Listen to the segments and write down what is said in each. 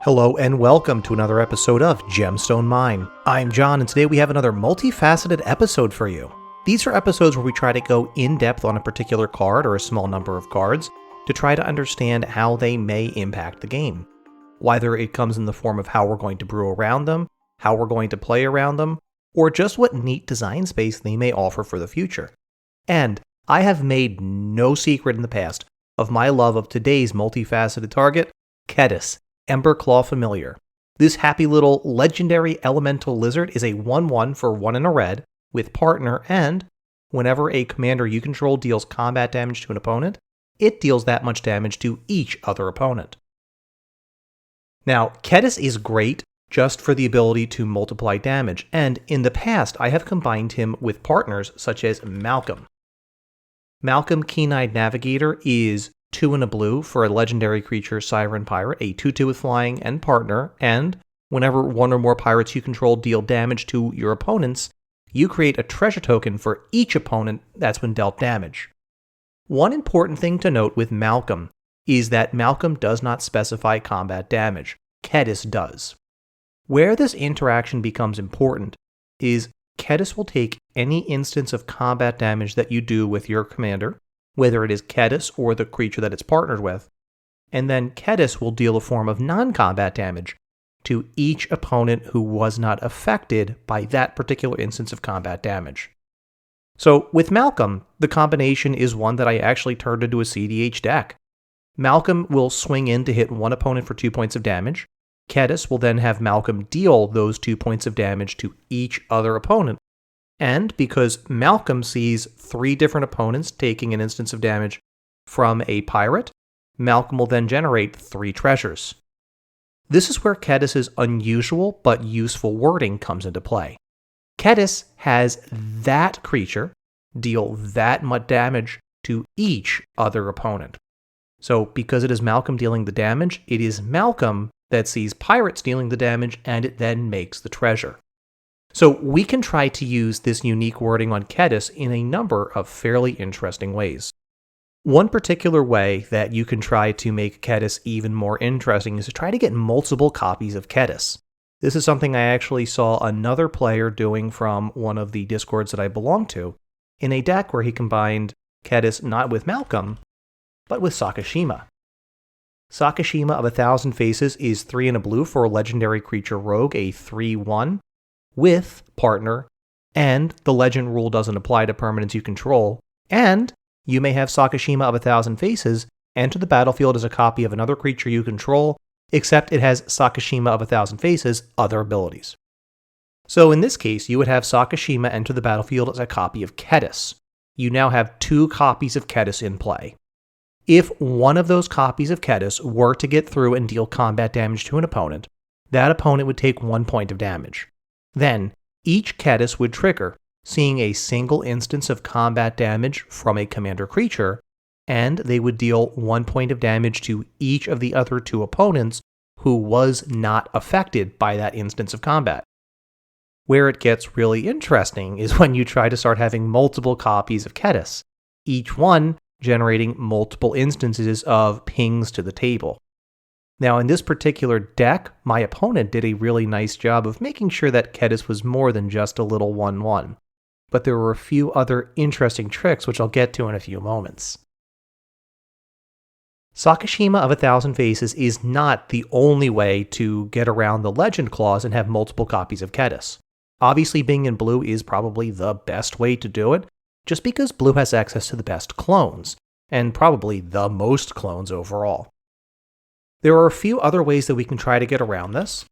Hello and welcome to another episode of Gemstone Mine. I'm John and today we have another multifaceted episode for you. These are episodes where we try to go in depth on a particular card or a small number of cards to try to understand how they may impact the game. Whether it comes in the form of how we're going to brew around them, how we're going to play around them, or just what neat design space they may offer for the future. And I have made no secret in the past of my love of today's multifaceted target, Kediss, Emberclaw Familiar. This happy little legendary elemental lizard is a 1/1 for 1 and a red with partner, and whenever a commander you control deals combat damage to an opponent, it deals that much damage to each other opponent. Now, Kediss is great just for the ability to multiply damage, and in the past I have combined him with partners such as Malcolm. Malcolm, Keen-Eyed Navigator, is 2 and a blue for a legendary creature, Siren Pirate, a 2/2 with flying and partner, and whenever one or more pirates you control deal damage to your opponents, you create a treasure token for each opponent that's been dealt damage. One important thing to note with Malcolm is that Malcolm does not specify combat damage. Kediss does. Where this interaction becomes important is Kediss will take any instance of combat damage that you do with your commander, whether it is Kediss or the creature that it's partnered with, and then Kediss will deal a form of non-combat damage to each opponent who was not affected by that particular instance of combat damage. So with Malcolm, the combination is one that I actually turned into a CDH deck. Malcolm will swing in to hit one opponent for 2 points of damage. Kediss will then have Malcolm deal those 2 points of damage to each other opponent. And because Malcolm sees 3 different opponents taking an instance of damage from a pirate, Malcolm will then generate 3 treasures. This is where Kediss's unusual but useful wording comes into play. Kediss has that creature deal that much damage to each other opponent. So because it is Malcolm dealing the damage, it is Malcolm that sees pirates dealing the damage, and it then makes the treasure. So we can try to use this unique wording on Kediss in a number of fairly interesting ways. One particular way that you can try to make Kediss even more interesting is to try to get multiple copies of Kediss. This is something I actually saw another player doing from one of the Discords that I belong to, in a deck where he combined Kediss not with Malcolm, but with Sakashima. Sakashima of 1,000 Faces is 3 and a blue for a legendary creature rogue, a 3/1. With partner, and the legend rule doesn't apply to permanents you control, and you may have Sakashima of 1,000 Faces enter the battlefield as a copy of another creature you control, except it has Sakashima of 1,000 Faces' other abilities. So in this case, you would have Sakashima enter the battlefield as a copy of Kediss. You now have 2 copies of Kediss in play. If one of those copies of Kediss were to get through and deal combat damage to an opponent, that opponent would take 1 point of damage. Then, each Kediss would trigger, seeing a single instance of combat damage from a commander creature, and they would deal 1 point of damage to each of the other 2 opponents who was not affected by that instance of combat. Where it gets really interesting is when you try to start having multiple copies of Kediss, each one generating multiple instances of pings to the table. Now, in this particular deck, my opponent did a really nice job of making sure that Kediss was more than just a little 1/1. But there were a few other interesting tricks which I'll get to in a few moments. Sakashima of 1,000 Faces is not the only way to get around the legend clause and have multiple copies of Kediss. Obviously, being in blue is probably the best way to do it, just because blue has access to the best clones, and probably the most clones overall. There are a few other ways that we can try to get around this.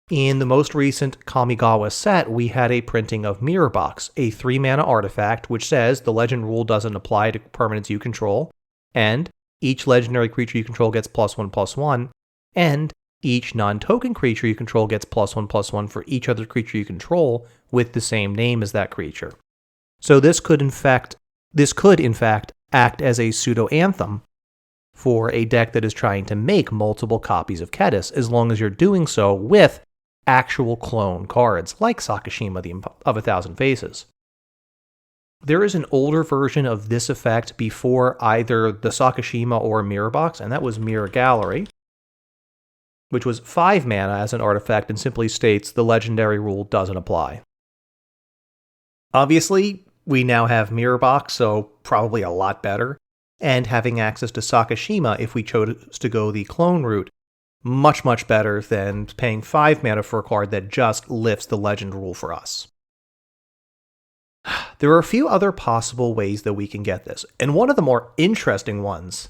In the most recent Kamigawa set, we had a printing of Mirror Box, a 3-mana artifact which says the legend rule doesn't apply to permanents you control, and each legendary creature you control gets +1/+1, and each non-token creature you control gets +1/+1 for each other creature you control with the same name as that creature. So this could in fact act as a pseudo-anthem for a deck that is trying to make multiple copies of Kediss, as long as you're doing so with actual clone cards, like Sakashima of 1,000 Faces. There is an older version of this effect before either the Sakashima or Mirror Box, and that was Mirror Gallery, which was 5 mana as an artifact and simply states the legendary rule doesn't apply. Obviously, we now have Mirror Box, so probably a lot better, and having access to Sakashima if we chose to go the clone route, much better than paying 5 mana for a card that just lifts the legend rule for us. There are a few other possible ways that we can get this, and one of the more interesting ones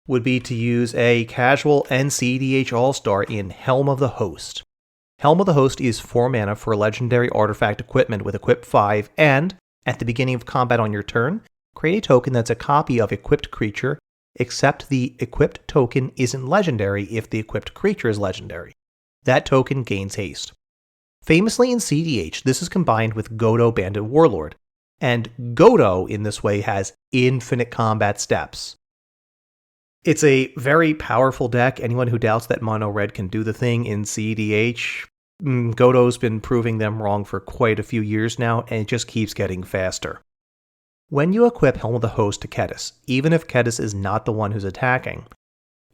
would be to use a casual NCDH All-Star in Helm of the Host. Helm of the Host is 4 mana for legendary artifact equipment with equip 5, and at the beginning of combat on your turn, create a token that's a copy of equipped creature, except the equipped token isn't legendary if the equipped creature is legendary. That token gains haste. Famously in CDH, this is combined with Godo Bandit Warlord, and Godo in this way has infinite combat steps. It's a very powerful deck. Anyone who doubts that Mono Red can do the thing in CDH, Godo's been proving them wrong for quite a few years now, and it just keeps getting faster. When you equip Helm of the Host to Kediss, even if Kediss is not the one who's attacking,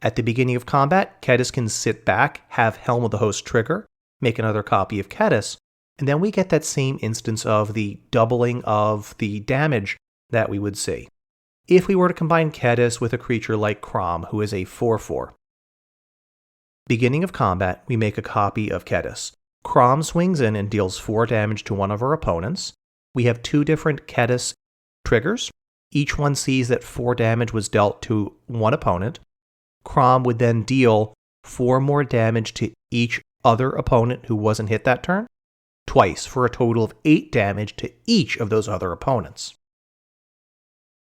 at the beginning of combat, Kediss can sit back, have Helm of the Host trigger, make another copy of Kediss, and then we get that same instance of the doubling of the damage that we would see if we were to combine Kediss with a creature like Crom, who is a 4/4. Beginning of combat, we make a copy of Kediss. Crom swings in and deals 4 damage to one of our opponents. We have 2 different Kediss triggers. Each one sees that 4 damage was dealt to one opponent. Crom would then deal 4 more damage to each other opponent who wasn't hit that turn, twice, for a total of 8 damage to each of those other opponents.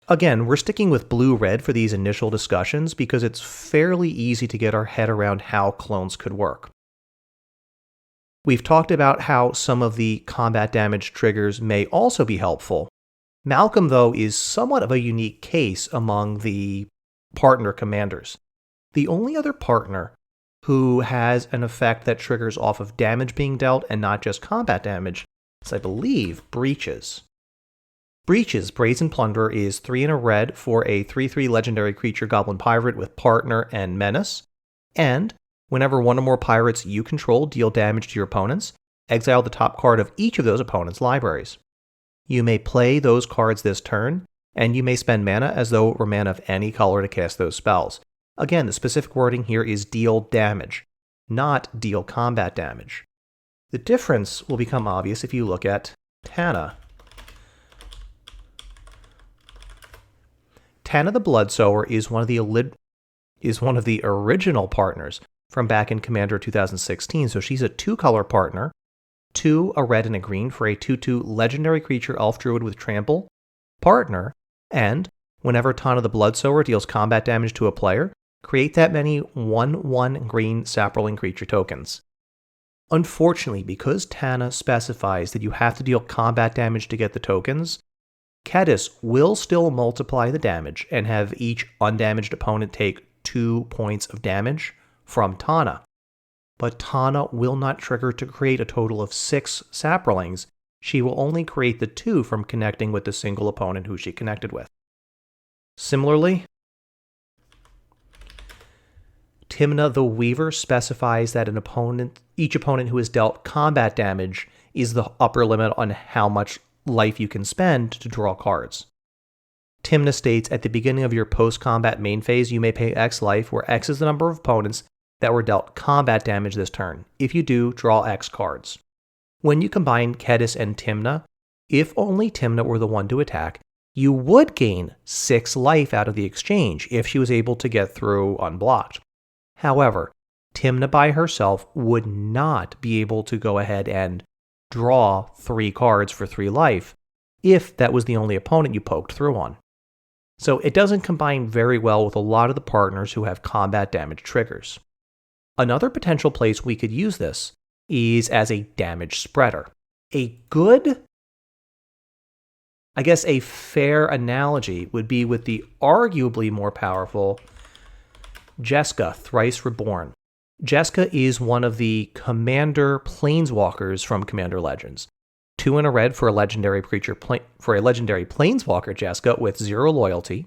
Again, we're sticking with blue-red for these initial discussions because it's fairly easy to get our head around how clones could work. We've talked about how some of the combat damage triggers may also be helpful. Malcolm, though, is somewhat of a unique case among the partner commanders. The only other partner who has an effect that triggers off of damage being dealt and not just combat damage is, I believe, Breaches. Breaches, Brazen Plunderer, is 3 and a red for a 3/3 legendary creature Goblin Pirate with Partner and Menace, and whenever one or more pirates you control deal damage to your opponents, exile the top card of each of those opponents' libraries. You may play those cards this turn, and you may spend mana as though it were mana of any color to cast those spells. Again, the specific wording here is deal damage, not deal combat damage. The difference will become obvious if you look at Tana. Tana the Bloodsower is one of the original partners from back in Commander 2016, so she's a 2-color partner, 2, a red and a green for a 2/2 legendary creature Elf Druid with Trample, partner, and whenever Tana the Bloodsower deals combat damage to a player, create that many 1/1 green Saproling creature tokens. Unfortunately, because Tana specifies that you have to deal combat damage to get the tokens, Kediss will still multiply the damage and have each undamaged opponent take 2 points of damage from Tana. But Tana will not trigger to create a total of 6 Saprolings. She will only create the 2 from connecting with the single opponent who she connected with. Similarly, Timna the Weaver specifies that each opponent who is dealt combat damage is the upper limit on how much life you can spend to draw cards. Timna states, at the beginning of your post-combat main phase, you may pay X life, where X is the number of opponents that were dealt combat damage this turn. If you do, draw X cards. When you combine Kediss and Timna, if only Timna were the one to attack, you would gain 6 life out of the exchange if she was able to get through unblocked. However, Timna by herself would not be able to go ahead and draw 3 cards for 3 life if that was the only opponent you poked through on. So it doesn't combine very well with a lot of the partners who have combat damage triggers. Another potential place we could use this is as a damage spreader. A fair analogy would be with the arguably more powerful Jessika, Thrice Reborn. Jessika is one of the Commander Planeswalkers from Commander Legends. 2 and a red for a legendary creature for a legendary Planeswalker Jessika with 0 loyalty.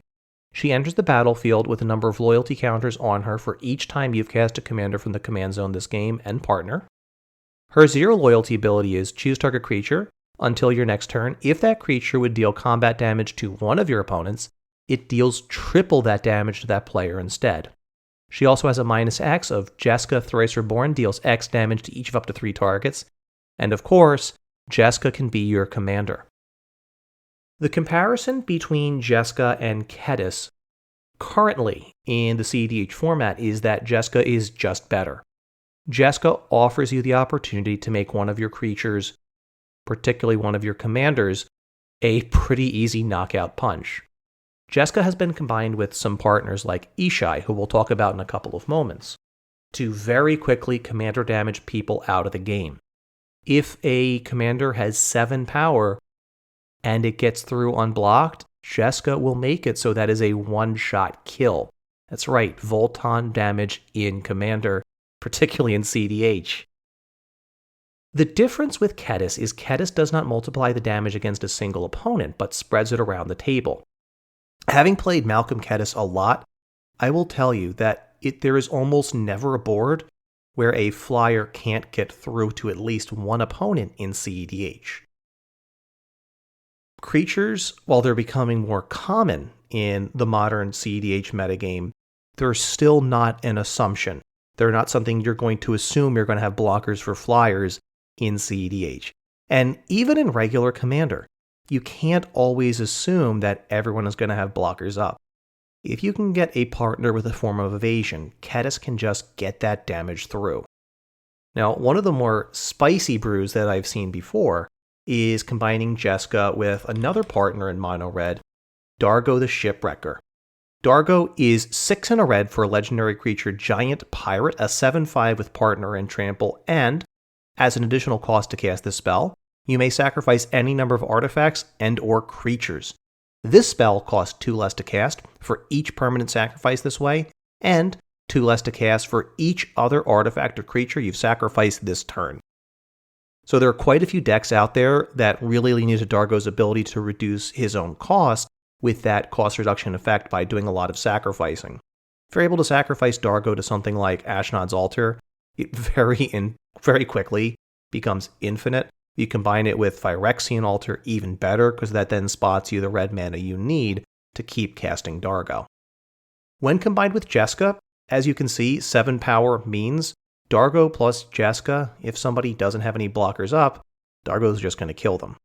She enters the battlefield with a number of loyalty counters on her for each time you've cast a commander from the command zone this game and partner. Her 0 loyalty ability is choose target creature until your next turn. If that creature would deal combat damage to one of your opponents, it deals triple that damage to that player instead. She also has a -X of Jessika, Thrice, Reborn, deals X damage to each of up to 3 targets. And of course, Jessika can be your commander. The comparison between Jessika and Kediss currently in the CEDH format is that Jessika is just better. Jessika offers you the opportunity to make one of your creatures, particularly one of your commanders, a pretty easy knockout punch. Jessika has been combined with some partners like Ishai, who we'll talk about in a couple of moments, to very quickly commander damage people out of the game. If a commander has 7 power and it gets through unblocked, Jessika will make it so that is a one-shot kill. That's right, Volton damage in commander, particularly in CDH. The difference with Kediss is Kediss does not multiply the damage against a single opponent, but spreads it around the table. Having played Malcolm Kediss a lot, I will tell you that there is almost never a board where a flyer can't get through to at least one opponent in CEDH. Creatures, while they're becoming more common in the modern CEDH metagame, they're still not an assumption. They're not something you're going to assume you're going to have blockers for flyers in CEDH. And even in regular Commander, you can't always assume that everyone is going to have blockers up. If you can get a partner with a form of evasion, Kediss can just get that damage through. Now, one of the more spicy brews that I've seen before is combining Jessika with another partner in mono red, Dargo the Shipwrecker. Dargo is 6 in a red for a legendary creature giant pirate, a 7/5 with partner and trample, and as an additional cost to cast this spell, you may sacrifice any number of artifacts and or creatures. This spell costs 2 less to cast for each permanent sacrifice this way, and 2 less to cast for each other artifact or creature you've sacrificed this turn. So there are quite a few decks out there that really lean into Dargo's ability to reduce his own cost with that cost reduction effect by doing a lot of sacrificing. If you're able to sacrifice Dargo to something like Ashnod's Altar, it very quickly becomes infinite. You combine it with Phyrexian Altar, even better, because that then spots you the red mana you need to keep casting Dargo. When combined with Jessika, as you can see, 7 power means Dargo plus Jessika, if somebody doesn't have any blockers up, Dargo's just going to kill them.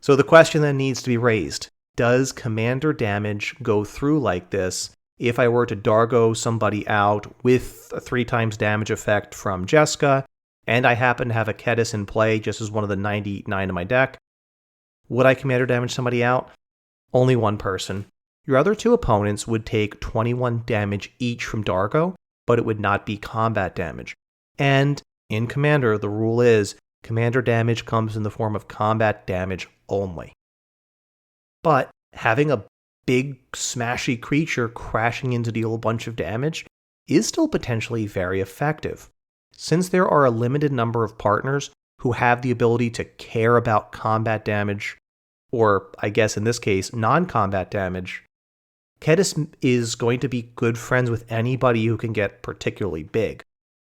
So the question then needs to be raised. Does commander damage go through like this if I were to Dargo somebody out with a 3 times damage effect from Jessika, and I happen to have a Kediss in play just as one of the 99 in my deck? Would I commander damage somebody out? Only one person. Your other 2 opponents would take 21 damage each from Dargo, but it would not be combat damage. And in Commander, the rule is commander damage comes in the form of combat damage only. But having a big smashy creature crashing in to deal a bunch of damage is still potentially very effective. Since there are a limited number of partners who have the ability to care about combat damage, or I guess in this case, non-combat damage, Kediss is going to be good friends with anybody who can get particularly big.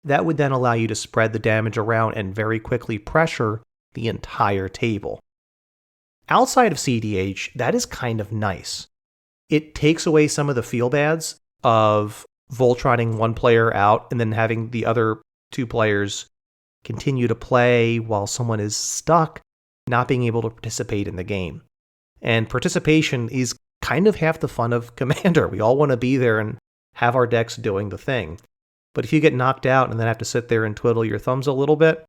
That would then allow you to spread the damage around and very quickly pressure the entire table. Outside of CDH, that is kind of nice. It takes away some of the feel-bads of Voltroning one player out and then having the other 2 players continue to play while someone is stuck, not being able to participate in the game. And participation is kind of half the fun of Commander. We all want to be there and have our decks doing the thing. But if you get knocked out and then have to sit there and twiddle your thumbs a little bit,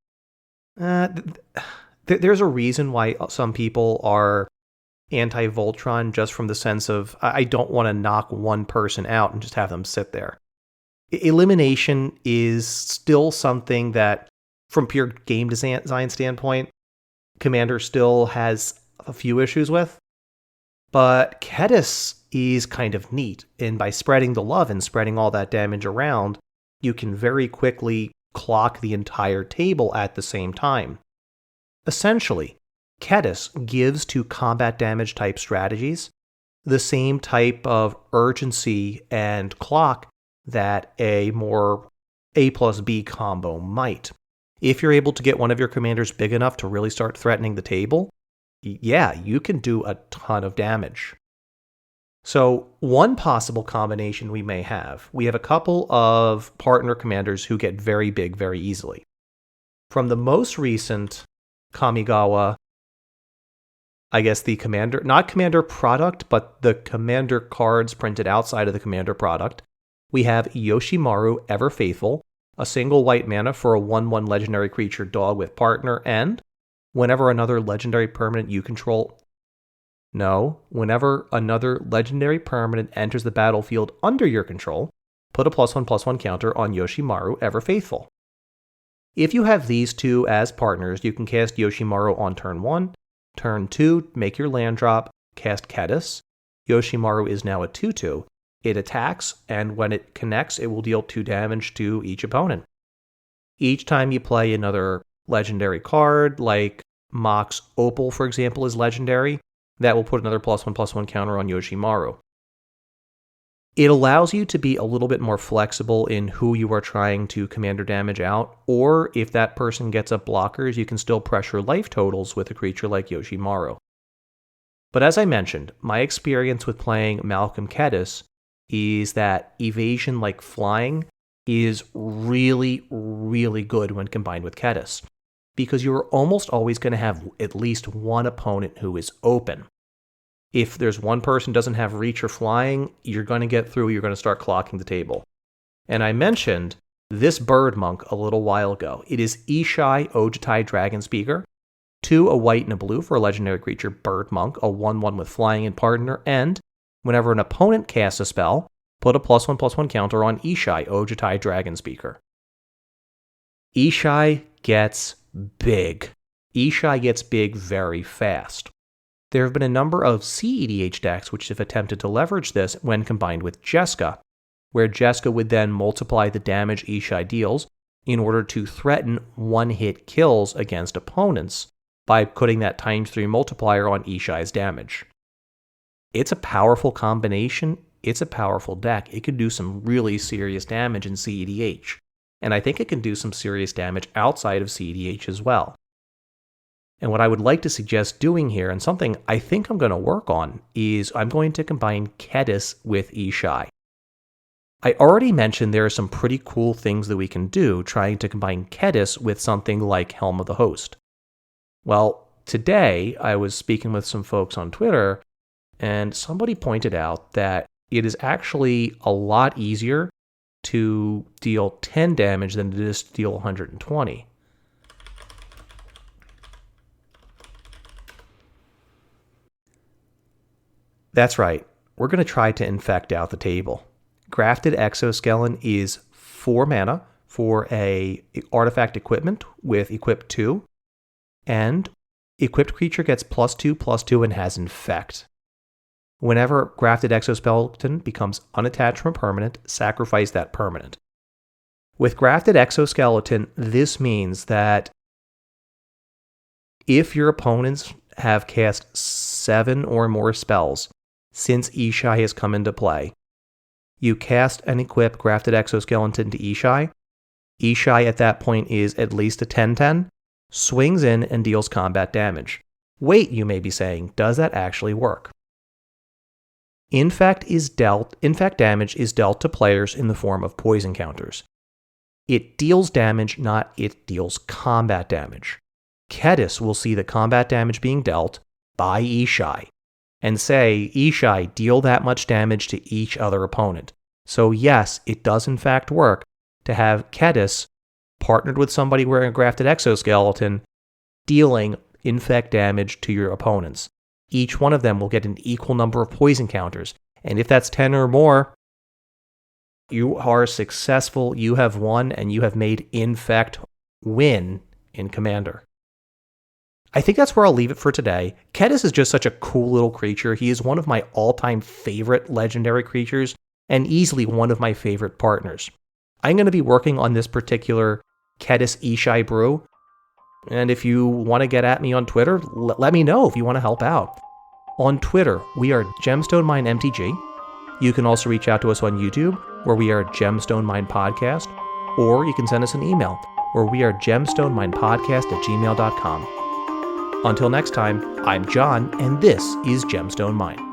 there's a reason why some people are anti-Voltron, just from the sense of, I don't want to knock one person out and just have them sit there. Elimination is still something that, from pure game design standpoint, Commander still has a few issues with. But Kediss is kind of neat, and by spreading the love and spreading all that damage around, you can very quickly clock the entire table at the same time. Essentially, Kediss gives to combat damage type strategies the same type of urgency and clock that a more A plus B combo might. If you're able to get one of your commanders big enough to really start threatening the table, yeah, you can do a ton of damage. So one possible combination we may have, we have a couple of partner commanders who get very big very easily. From the most recent Kamigawa, I guess the commander, not commander product, but the commander cards printed outside of the commander product, we have Yoshimaru Ever Faithful, a single white mana for a 1/1 legendary creature dog with partner, and whenever another legendary permanent you control... whenever another legendary permanent enters the battlefield under your control, put a +1/+1 counter on Yoshimaru Ever Faithful. If you have these two as partners, you can cast Yoshimaru on turn 1, turn 2, make your land drop, cast Kediss. Yoshimaru is now a 2/2. It attacks, and when it connects, it will deal 2 damage to each opponent. Each time you play another legendary card, like Mox Opal, for example, is legendary, that will put another +1/+1 counter on Yoshimaru. It allows you to be a little bit more flexible in who you are trying to commander damage out, or if that person gets up blockers, you can still pressure life totals with a creature like Yoshimaru. But as I mentioned, my experience with playing Malcolm Kediss is that evasion like flying is really, really good when combined with Kediss, because you're almost always going to have at least one opponent who is open. If there's one person who doesn't have reach or flying, you're going to get through, you're going to start clocking the table. And I mentioned this bird monk a little while ago. It is Ishai Ojutai Dragonspeaker, 2 a white and a blue for a legendary creature bird monk, a 1/1 with flying and partner, and whenever an opponent casts a spell, put a +1/+1 counter on Ishai Ojutai Dragonspeaker. Ishai gets big. Ishai gets big very fast. There have been a number of CEDH decks which have attempted to leverage this when combined with Jessika, where Jessika would then multiply the damage Ishai deals in order to threaten one-hit kills against opponents by putting that ×3 multiplier on Ishai's damage. It's a powerful combination. It's a powerful deck. It can do some really serious damage in CEDH, and I think it can do some serious damage outside of CEDH as well. And what I would like to suggest doing here, and something I think I'm going to work on, is I'm going to combine Kediss with Ishai. I already mentioned there are some pretty cool things that we can do trying to combine Kediss with something like Helm of the Host. Well, today I was speaking with some folks on Twitter, and somebody pointed out that it is actually a lot easier to deal 10 damage than it is to deal 120. That's right, we're going to try to infect out the table. Grafted Exoskeleton is 4 mana for a artifact equipment with equip 2, and equipped creature gets +2/+2 and has infect. Whenever Grafted Exoskeleton becomes unattached from a permanent, sacrifice that permanent. With Grafted Exoskeleton, this means that if your opponents have cast 7 or more spells since Ishai has come into play, you cast and equip Grafted Exoskeleton to Ishai. Ishai at that point is at least a 10/10, swings in and deals combat damage. Wait, you may be saying, does that actually work? Infect damage is dealt to players in the form of poison counters. It deals damage, not it deals combat damage. Kediss will see the combat damage being dealt by Ishai and say, Ishai, deal that much damage to each other opponent. So yes, it does in fact work to have Kediss partnered with somebody wearing a Grafted Exoskeleton dealing infect damage to your opponents. Each one of them will get an equal number of poison counters, and if that's 10 or more, you are successful, you have won, and you have made Infect win in Commander. I think that's where I'll leave it for today. Kediss is just such a cool little creature. He is one of my all-time favorite legendary creatures, and easily one of my favorite partners. I'm going to be working on this particular Kediss Ishai brew, and if you want to get at me on Twitter, let me know if you want to help out. On Twitter, we are Gemstone Mine MTG. You can also reach out to us on YouTube, where we are Gemstone Mine Podcast, or you can send us an email, where we are gemstoneminepodcast@gmail.com. Until next time, I'm John, and this is Gemstone Mine.